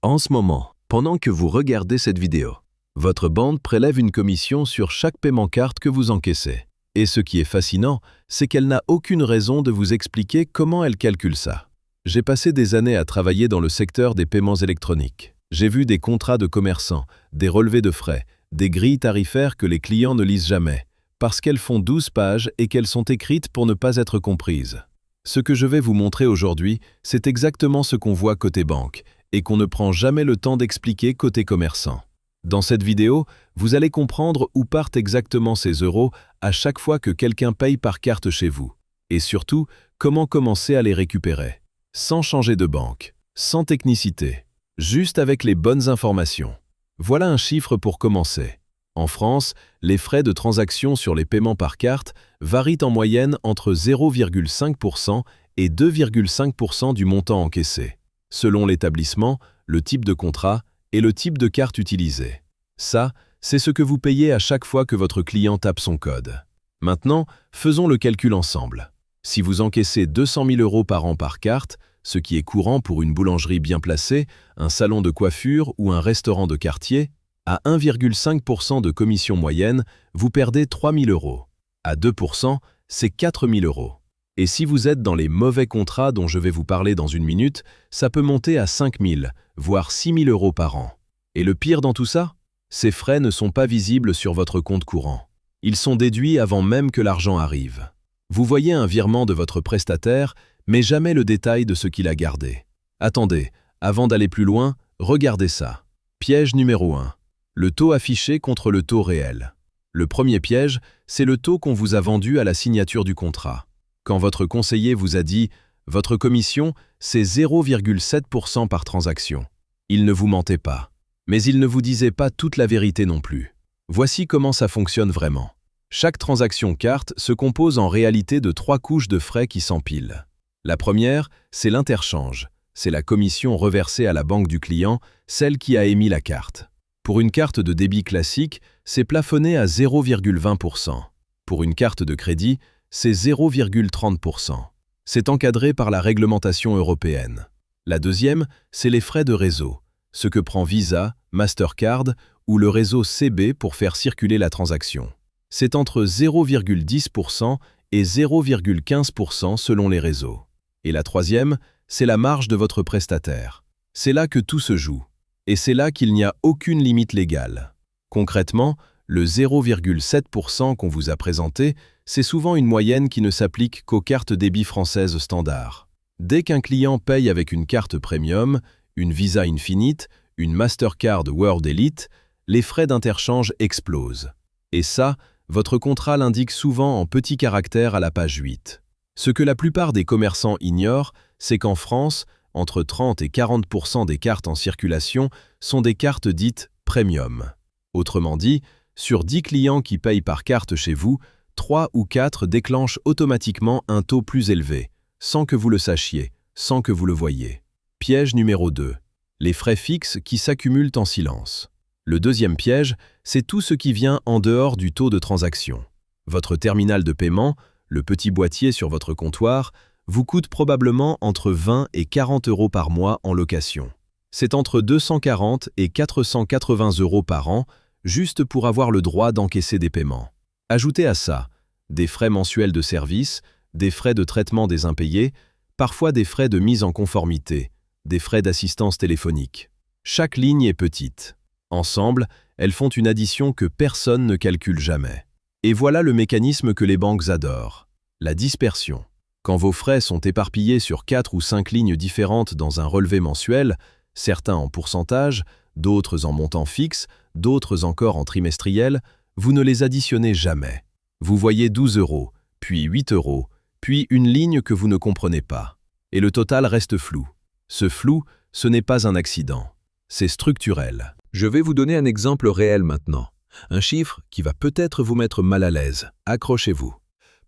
En ce moment, pendant que vous regardez cette vidéo, votre banque prélève une commission sur chaque paiement carte que vous encaissez. Et ce qui est fascinant, c'est qu'elle n'a aucune raison de vous expliquer comment elle calcule ça. J'ai passé des années à travailler dans le secteur des paiements électroniques. J'ai vu des contrats de commerçants, des relevés de frais, des grilles tarifaires que les clients ne lisent jamais, parce qu'elles font 12 pages et qu'elles sont écrites pour ne pas être comprises. Ce que je vais vous montrer aujourd'hui, c'est exactement ce qu'on voit côté banque, et qu'on ne prend jamais le temps d'expliquer côté commerçant. Dans cette vidéo, vous allez comprendre où partent exactement ces euros à chaque fois que quelqu'un paye par carte chez vous, et surtout, comment commencer à les récupérer. Sans changer de banque, sans technicité, juste avec les bonnes informations. Voilà un chiffre pour commencer. En France, les frais de transaction sur les paiements par carte varient en moyenne entre 0,5% et 2,5% du montant encaissé, selon l'établissement, le type de contrat et le type de carte utilisée. Ça, c'est ce que vous payez à chaque fois que votre client tape son code. Maintenant, faisons le calcul ensemble. Si vous encaissez 200 000 euros par an par carte, ce qui est courant pour une boulangerie bien placée, un salon de coiffure ou un restaurant de quartier, à 1,5% de commission moyenne, vous perdez 3 000 euros. À 2%, c'est 4 000 euros. Et si vous êtes dans les mauvais contrats dont je vais vous parler dans une minute, ça peut monter à 5 000, voire 6 000 euros par an. Et le pire dans tout ça? Ces frais ne sont pas visibles sur votre compte courant. Ils sont déduits avant même que l'argent arrive. Vous voyez un virement de votre prestataire, mais jamais le détail de ce qu'il a gardé. Attendez, avant d'aller plus loin, regardez ça. Piège numéro 1. Le taux affiché contre le taux réel. Le premier piège, c'est le taux qu'on vous a vendu à la signature du contrat. Quand votre conseiller vous a dit « Votre commission, c'est 0,7% par transaction », il ne vous mentait pas. Mais il ne vous disait pas toute la vérité non plus. Voici comment ça fonctionne vraiment. Chaque transaction carte se compose en réalité de 3 couches de frais qui s'empilent. La première, c'est l'interchange. C'est la commission reversée à la banque du client, celle qui a émis la carte. Pour une carte de débit classique, c'est plafonné à 0,20%. Pour une carte de crédit, c'est 0,30%. C'est encadré par la réglementation européenne. La deuxième, c'est les frais de réseau, ce que prend Visa, Mastercard ou le réseau CB pour faire circuler la transaction. C'est entre 0,10% et 0,15% selon les réseaux. Et la troisième, c'est la marge de votre prestataire. C'est là que tout se joue. Et c'est là qu'il n'y a aucune limite légale. Concrètement, le 0,7% qu'on vous a présenté, c'est souvent une moyenne qui ne s'applique qu'aux cartes débit françaises standard. Dès qu'un client paye avec une carte premium, une Visa Infinite, une Mastercard World Elite, les frais d'interchange explosent. Et ça, votre contrat l'indique souvent en petits caractères à la page 8. Ce que la plupart des commerçants ignorent, c'est qu'en France, entre 30 et 40% des cartes en circulation sont des cartes dites premium. Autrement dit, sur 10 clients qui payent par carte chez vous, 3 ou 4 déclenchent automatiquement un taux plus élevé, sans que vous le sachiez, sans que vous le voyiez. Piège numéro 2. Les frais fixes qui s'accumulent en silence. Le deuxième piège, c'est tout ce qui vient en dehors du taux de transaction. Votre terminal de paiement, le petit boîtier sur votre comptoir, vous coûte probablement entre 20 et 40 euros par mois en location. C'est entre 240 et 480 euros par an, juste pour avoir le droit d'encaisser des paiements. Ajoutez à ça des frais mensuels de service, des frais de traitement des impayés, parfois des frais de mise en conformité, des frais d'assistance téléphonique. Chaque ligne est petite. Ensemble, elles font une addition que personne ne calcule jamais. Et voilà le mécanisme que les banques adorent, la dispersion. Quand vos frais sont éparpillés sur 4 ou 5 lignes différentes dans un relevé mensuel, certains en pourcentage, d'autres en montant fixe, d'autres encore en trimestriel, vous ne les additionnez jamais. Vous voyez 12 euros, puis 8 euros, puis une ligne que vous ne comprenez pas. Et le total reste flou. Ce flou, ce n'est pas un accident. C'est structurel. Je vais vous donner un exemple réel maintenant. Un chiffre qui va peut-être vous mettre mal à l'aise. Accrochez-vous.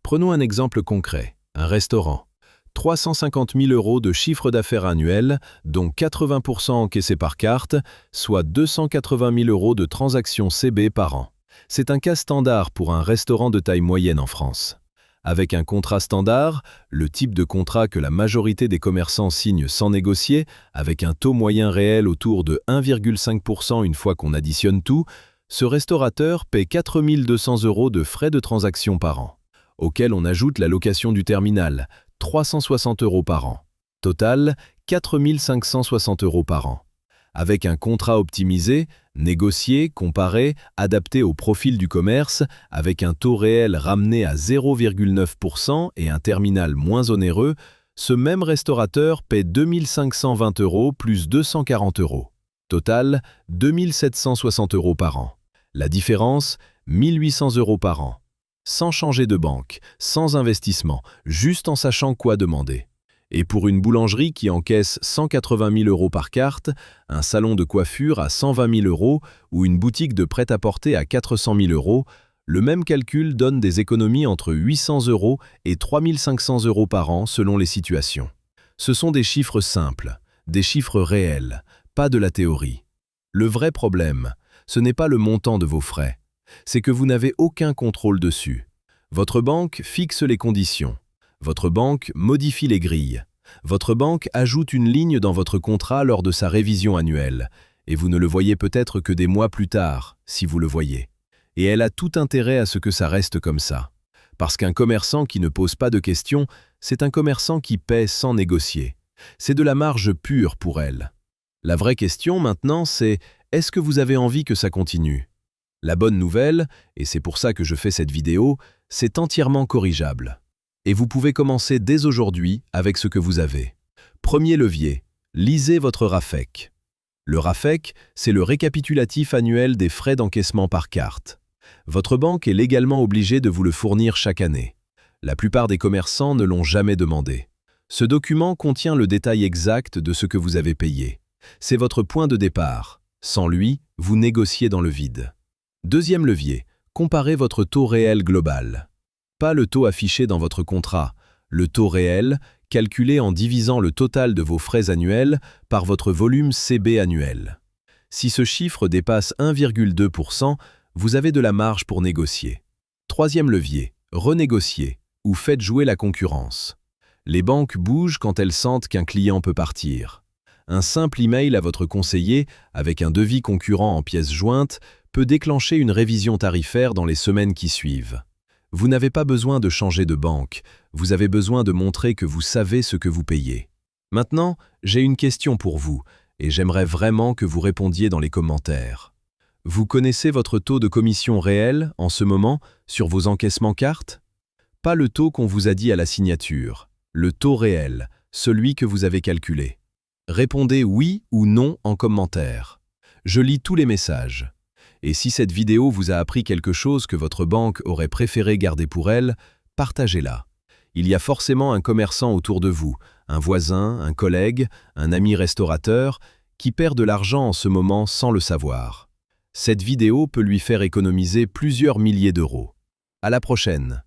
Prenons un exemple concret. Un restaurant. 350 000 euros de chiffre d'affaires annuel, dont 80% encaissés par carte, soit 280 000 euros de transactions CB par an. C'est un cas standard pour un restaurant de taille moyenne en France. Avec un contrat standard, le type de contrat que la majorité des commerçants signent sans négocier, avec un taux moyen réel autour de 1,5% une fois qu'on additionne tout, ce restaurateur paie 4 200 € de frais de transaction par an, auquel on ajoute la location du terminal, 360 € par an. Total, 4 560 € par an. Avec un contrat optimisé, négocié, comparé, adapté au profil du commerce, avec un taux réel ramené à 0,9% et un terminal moins onéreux, ce même restaurateur paie 2 520 € plus 240 €. Total, 2 760 € par an. La différence, 1 800 € par an. Sans changer de banque, sans investissement, juste en sachant quoi demander. Et pour une boulangerie qui encaisse 180 000 € par carte, un salon de coiffure à 120 000 € ou une boutique de prêt-à-porter à 400 000 €, le même calcul donne des économies entre 800 € et 3 500 € par an selon les situations. Ce sont des chiffres simples, des chiffres réels, pas de la théorie. Le vrai problème, ce n'est pas le montant de vos frais, c'est que vous n'avez aucun contrôle dessus. Votre banque fixe les conditions. Votre banque modifie les grilles. Votre banque ajoute une ligne dans votre contrat lors de sa révision annuelle, et vous ne le voyez peut-être que des mois plus tard, si vous le voyez. Et elle a tout intérêt à ce que ça reste comme ça. Parce qu'un commerçant qui ne pose pas de questions, c'est un commerçant qui paie sans négocier. C'est de la marge pure pour elle. La vraie question maintenant, c'est est-ce que vous avez envie que ça continue? La bonne nouvelle, et c'est pour ça que je fais cette vidéo, c'est entièrement corrigeable. Et vous pouvez commencer dès aujourd'hui avec ce que vous avez. Premier levier, lisez votre RAFEC. Le RAFEC, c'est le récapitulatif annuel des frais d'encaissement par carte. Votre banque est légalement obligée de vous le fournir chaque année. La plupart des commerçants ne l'ont jamais demandé. Ce document contient le détail exact de ce que vous avez payé. C'est votre point de départ. Sans lui, vous négociez dans le vide. Deuxième levier, comparez votre taux réel global. Pas le taux affiché dans votre contrat, le taux réel, calculé en divisant le total de vos frais annuels par votre volume CB annuel. Si ce chiffre dépasse 1,2%, vous avez de la marge pour négocier. Troisième levier, renégocier ou faites jouer la concurrence. Les banques bougent quand elles sentent qu'un client peut partir. Un simple email à votre conseiller, avec un devis concurrent en pièces jointes, peut déclencher une révision tarifaire dans les semaines qui suivent. Vous n'avez pas besoin de changer de banque, vous avez besoin de montrer que vous savez ce que vous payez. Maintenant, j'ai une question pour vous, et j'aimerais vraiment que vous répondiez dans les commentaires. Vous connaissez votre taux de commission réel, en ce moment, sur vos encaissements cartes? Pas le taux qu'on vous a dit à la signature, le taux réel, celui que vous avez calculé. Répondez oui ou non en commentaire. Je lis tous les messages. Et si cette vidéo vous a appris quelque chose que votre banque aurait préféré garder pour elle, partagez-la. Il y a forcément un commerçant autour de vous, un voisin, un collègue, un ami restaurateur, qui perd de l'argent en ce moment sans le savoir. Cette vidéo peut lui faire économiser plusieurs milliers d'euros. À la prochaine!